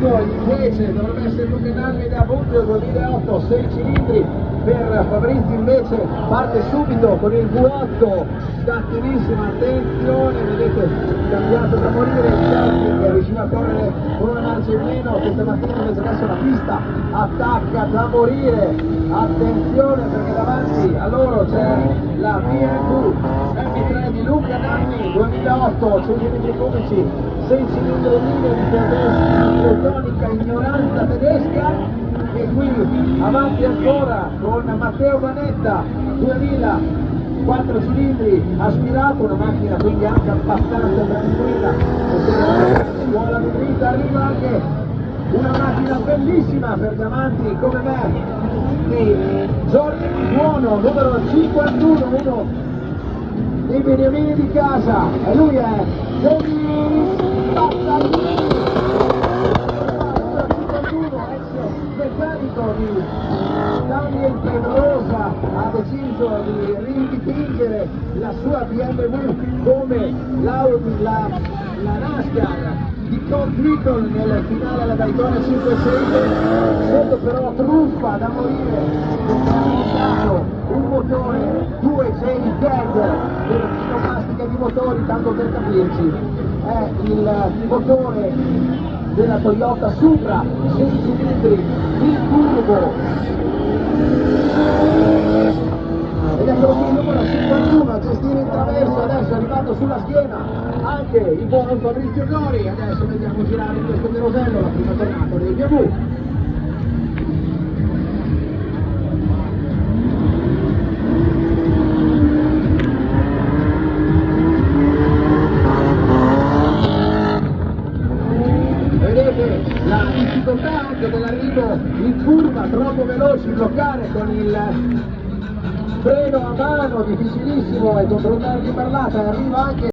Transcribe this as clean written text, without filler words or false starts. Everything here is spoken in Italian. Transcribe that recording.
secondo invece dovrebbe essere Luca Nanni da Budrio 2008, 6 cilindri per Fabrizi, invece parte subito con il V8 cattivissima, attenzione, vedete, cambiato da morire il Celtic, è riuscito a correre con una marcia in meno, questa mattina invece adesso la pista attacca da morire, attenzione perché davanti a loro c'è la BMW M3 di Luca Nanni 2008, cilindri comici, 6 cilindri linee di tedeschi, teutonica ignoranza tedesca. E qui avanti ancora con Matteo Vanetta 2000, 4 cilindri aspirato, una macchina quindi anche abbastanza tranquilla, scuola di dritta, arriva anche una macchina bellissima per diamanti come me di Giorgio Buono, numero 51, uno dei beniamini di casa, e lui è Denis Battaglini, meccanico di Daniel Pedrosa, ha deciso di ridipingere la sua BMW come la NASCAR di Colt Little nel finale alla Daytona 5-6, sotto però truffa da morire, perché ha montato un motore 2J DEG per pneumatica di motori, tanto per capirci, è il motore della Toyota Supra, 6 cilindri in turbo, ed eccolo qui il numero 51 a gestire in traverso, adesso è arrivato sulla schiena anche il buon Fabrizio Gori. Adesso vediamo girare in questo carosello la prima tornata dei BMW. La difficoltà anche dell'arrivo in curva, troppo veloci, bloccare con il freno a mano, difficilissimo, e controllare di parlata, e arriva anche